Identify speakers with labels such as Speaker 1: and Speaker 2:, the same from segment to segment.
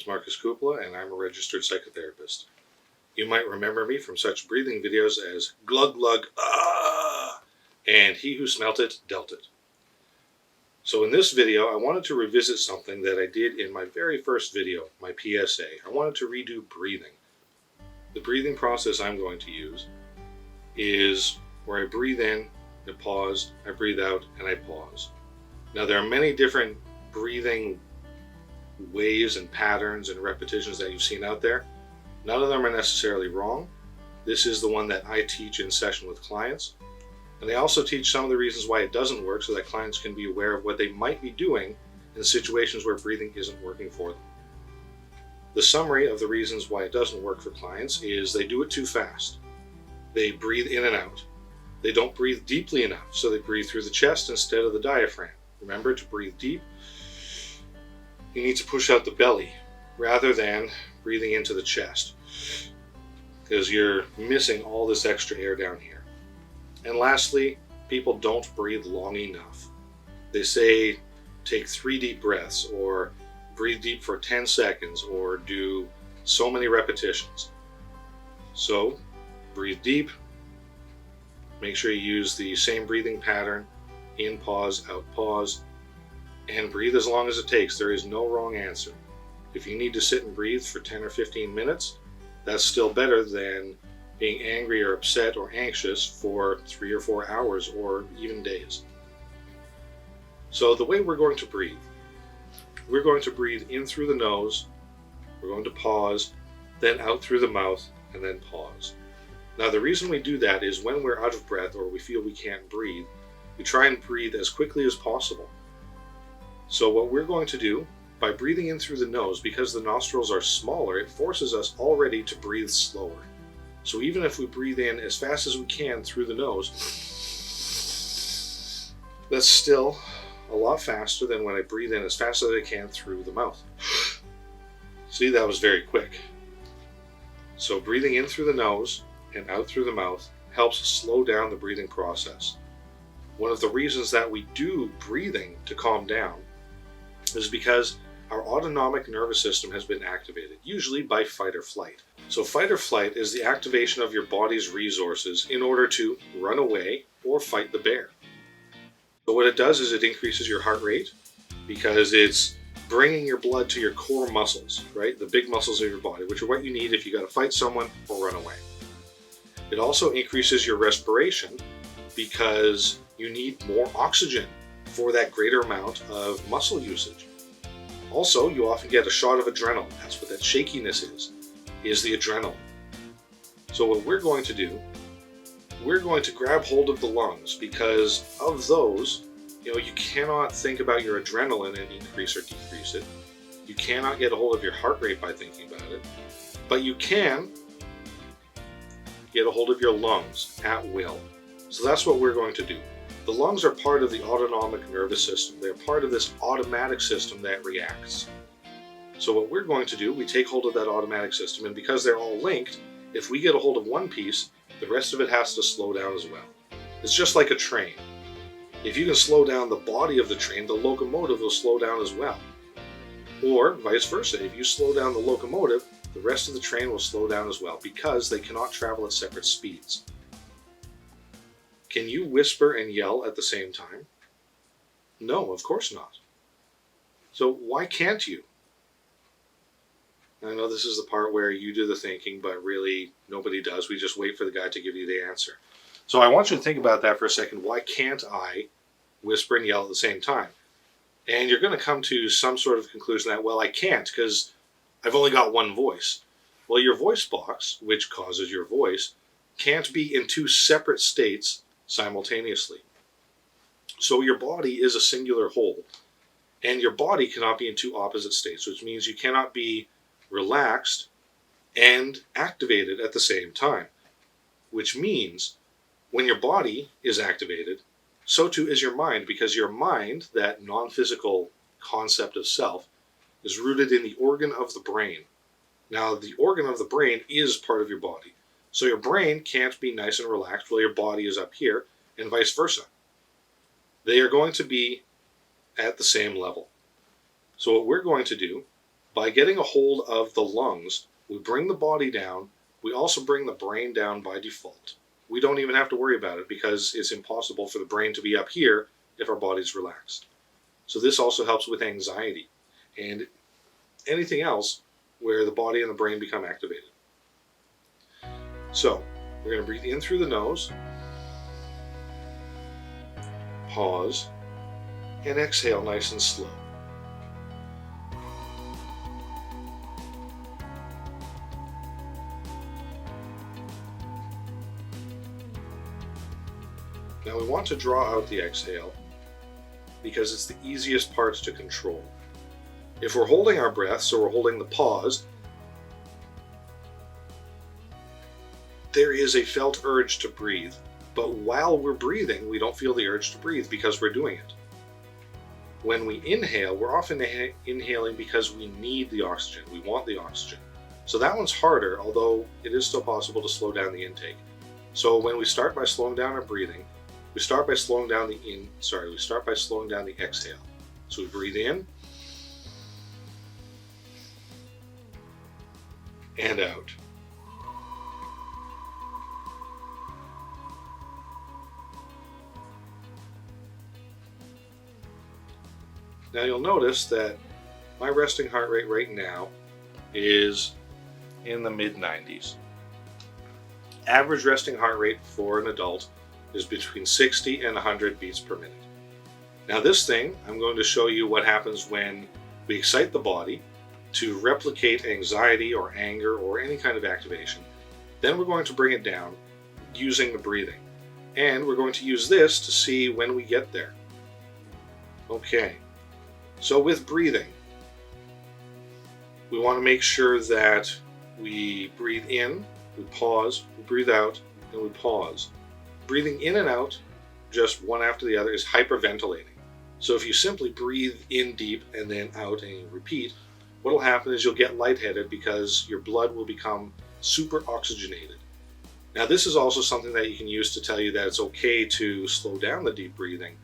Speaker 1: is Marcus Kupla, and I'm a registered psychotherapist. You might remember me from such breathing videos as Glug Glug, Ah! And He Who Smelt It, Dealt It. So in this video, I wanted to revisit something that I did in my very first video, my PSA. I wanted to redo breathing. The breathing process I'm going to use is where I breathe in, I pause, I breathe out, and I pause. Now there are many different breathing waves and patterns and repetitions that you've seen out there. None of them are necessarily wrong. This is the one that I teach in session with clients. And I also teach some of the reasons why it doesn't work so that clients can be aware of what they might be doing in situations where breathing isn't working for them. The summary of the reasons why it doesn't work for clients is they do it too fast. They breathe in and out. They don't breathe deeply enough, so they breathe through the chest instead of the diaphragm. Remember, to breathe deep, you need to push out the belly rather than breathing into the chest, because you're missing all this extra air down here. And lastly, people don't breathe long enough. They say take 3 deep breaths, or breathe deep for 10 seconds, or do so many repetitions. So breathe deep, make sure you use the same breathing pattern, in pause, out pause, and breathe as long as it takes. There is no wrong answer. If you need to sit and breathe for 10 or 15 minutes, that's still better than being angry or upset or anxious for 3 or 4 hours or even days. So the way we're going to breathe in through the nose, we're going to pause, then out through the mouth, and then pause. Now the reason we do that is when we're out of breath or we feel we can't breathe, we try and breathe as quickly as possible. So what we're going to do, by breathing in through the nose, because the nostrils are smaller, it forces us already to breathe slower. So even if we breathe in as fast as we can through the nose, that's still a lot faster than when I breathe in as fast as I can through the mouth. See, that was very quick. So breathing in through the nose and out through the mouth helps slow down the breathing process. One of the reasons that we do breathing to calm down is because our autonomic nervous system has been activated, usually by fight or flight. So fight or flight is the activation of your body's resources in order to run away or fight the bear. So what it does is it increases your heart rate because it's bringing your blood to your core muscles, right? The big muscles of your body, which are what you need if you got to fight someone or run away. It also increases your respiration because you need more oxygen for that greater amount of muscle usage. Also, you often get a shot of adrenaline. That's what that shakiness is the adrenaline. So what we're going to do, we're going to grab hold of the lungs, because of those, you cannot think about your adrenaline and increase or decrease it. You cannot get a hold of your heart rate by thinking about it, but you can get a hold of your lungs at will. So that's what we're going to do. The lungs are part of the autonomic nervous system. They're part of this automatic system that reacts. So what we're going to do, we take hold of that automatic system, and because they're all linked, if we get a hold of one piece, the rest of it has to slow down as well. It's just like a train. If you can slow down the body of the train, the locomotive will slow down as well. Or vice versa, if you slow down the locomotive, the rest of the train will slow down as well, because they cannot travel at separate speeds. Can you whisper and yell at the same time? No, of course not. So why can't you? I know this is the part where you do the thinking, but really nobody does. We just wait for the guy to give you the answer. So I want you to think about that for a second. Why can't I whisper and yell at the same time? And you're going to come to some sort of conclusion that, well, I can't because I've only got one voice. Well, your voice box, which causes your voice, can't be in 2 separate states simultaneously. So your body is a singular whole, and your body cannot be in 2 opposite states, which means you cannot be relaxed and activated at the same time, which means when your body is activated, so too is your mind, because your mind, that non-physical concept of self, is rooted in the organ of the brain. Now, the organ of the brain is part of your body. So your brain can't be nice and relaxed while your body is up here, and vice versa. They are going to be at the same level. So what we're going to do By getting a hold of the lungs, we bring the body down. We also bring the brain down by default. We don't even have to worry about it because it's impossible for the brain to be up here if our body's relaxed. So this also helps with anxiety and anything else where the body and the brain become activated. So we're going to breathe in through the nose, pause, and exhale nice and slow. Now we want to draw out the exhale because it's the easiest parts to control. If we're holding our breath, so we're holding the pause, there is a felt urge to breathe. But while we're breathing, we don't feel the urge to breathe because we're doing it. When we inhale, we're often inhaling because we need the oxygen. We want the oxygen. So that one's harder, although it is still possible to slow down the intake. So when we start by slowing down our breathing, we start by slowing down the exhale. So we breathe in and out. Now you'll notice that my resting heart rate right now is in the mid-90s. Average resting heart rate for an adult is between 60 and 100 beats per minute. Now this thing, I'm going to show you what happens when we excite the body to replicate anxiety or anger or any kind of activation. Then we're going to bring it down using the breathing. And we're going to use this to see when we get there. Okay, so with breathing, we want to make sure that we breathe in, we pause, we breathe out, and we pause. Breathing in and out, just one after the other, is hyperventilating. So if you simply breathe in deep and then out and you repeat, what will happen is you'll get lightheaded because your blood will become super oxygenated. Now this is also something that you can use to tell you that it's okay to slow down the deep breathing,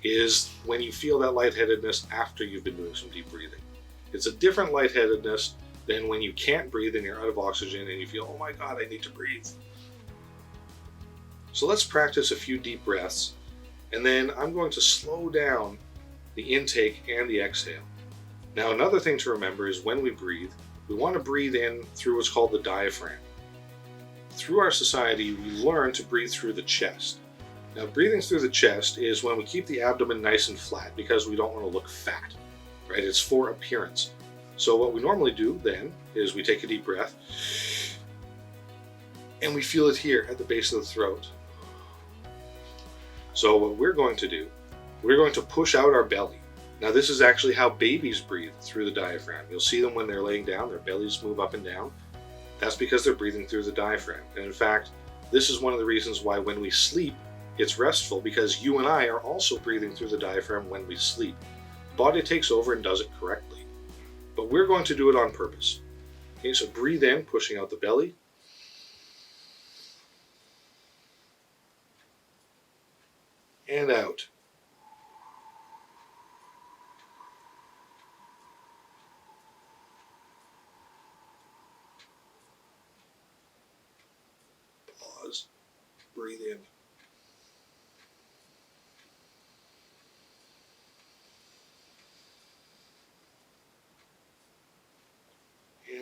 Speaker 1: is when you feel that lightheadedness after you've been doing some deep breathing. It's a different lightheadedness than when you can't breathe and you're out of oxygen and you feel, oh my God, I need to breathe. So let's practice a few deep breaths, and then I'm going to slow down the intake and the exhale. Now another thing to remember is when we breathe, we want to breathe in through what's called the diaphragm. Through our society, we learn to breathe through the chest. Now breathing through the chest is when we keep the abdomen nice and flat because we don't want to look fat, right? It's for appearance. So what we normally do then is we take a deep breath and we feel it here at the base of the throat. So what we're going to do, we're going to push out our belly. Now this is actually how babies breathe, through the diaphragm. You'll see them when they're laying down, their bellies move up and down. That's because they're breathing through the diaphragm. And in fact, this is one of the reasons why when we sleep, it's restful, because you and I are also breathing through the diaphragm when we sleep. The body takes over and does it correctly. But we're going to do it on purpose. Okay, so breathe in, pushing out the belly. And out. Pause. Breathe in.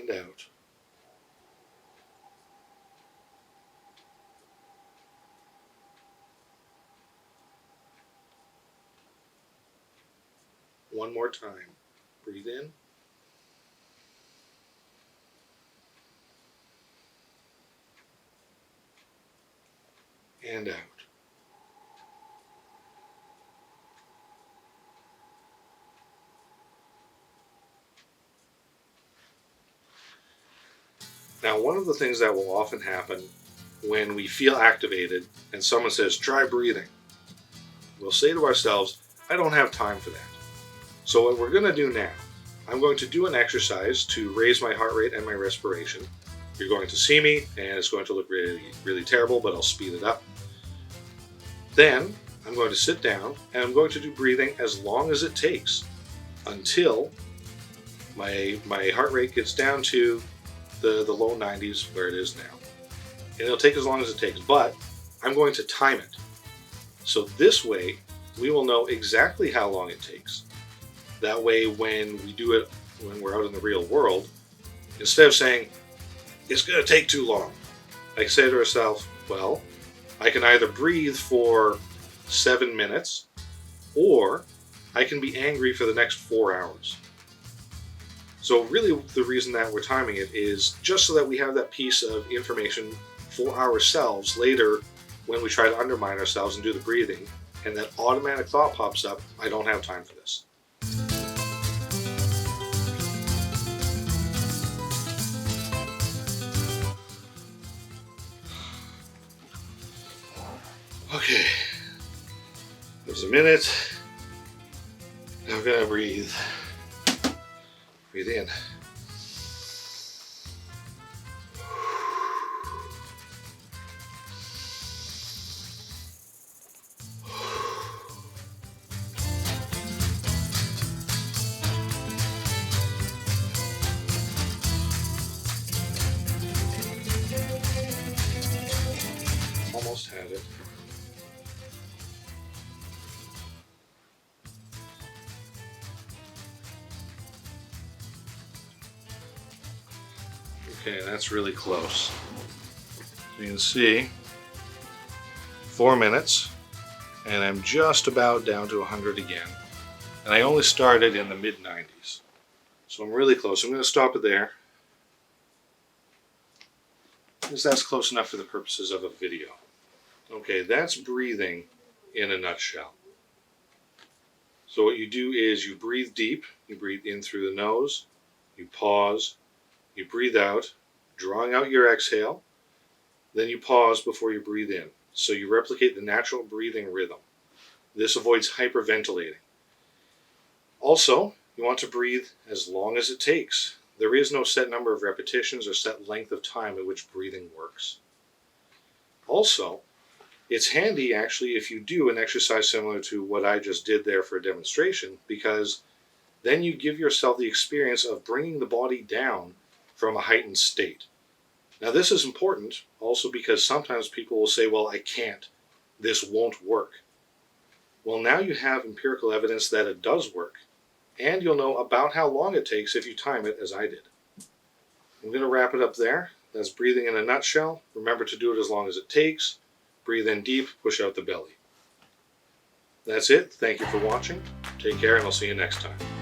Speaker 1: And out. One more time. Breathe in. And out. Now, one of the things that will often happen when we feel activated and someone says, try breathing, we'll say to ourselves, I don't have time for that. So what we're going to do now, I'm going to do an exercise to raise my heart rate and my respiration. You're going to see me, and it's going to look really, really terrible, but I'll speed it up. Then I'm going to sit down, and I'm going to do breathing as long as it takes until my heart rate gets down to the low 90s where it is now. And it'll take as long as it takes, but I'm going to time it. So this way, we will know exactly how long it takes. That way, when we do it, when we're out in the real world, instead of saying, it's going to take too long, I can say to ourselves, well, I can either breathe for 7 minutes, or I can be angry for the next 4 hours. So really the reason that we're timing it is just so that we have that piece of information for ourselves later when we try to undermine ourselves and do the breathing, and that automatic thought pops up, I don't have time for this. Okay, there's a minute. Now I'm gonna breathe. Breathe in. Almost had it. Okay, that's really close. So you can see 4 minutes, and I'm just about down to 100 again. And I only started in the mid-90s. So I'm really close. I'm going to stop it there, because that's close enough for the purposes of a video. Okay, that's breathing in a nutshell. So what you do is you breathe deep. You breathe in through the nose. You pause. You breathe out, drawing out your exhale. Then you pause before you breathe in. So you replicate the natural breathing rhythm. This avoids hyperventilating. Also, you want to breathe as long as it takes. There is no set number of repetitions or set length of time at which breathing works. Also, it's handy actually if you do an exercise similar to what I just did there for a demonstration, because then you give yourself the experience of bringing the body down from a heightened state. Now this is important also because sometimes people will say, well, I can't, this won't work. Well, now you have empirical evidence that it does work, and you'll know about how long it takes if you time it as I did. I'm going to wrap it up there. That's breathing in a nutshell. Remember to do it as long as it takes. Breathe in deep, push out the belly. That's it. Thank you for watching. Take care, and I'll see you next time.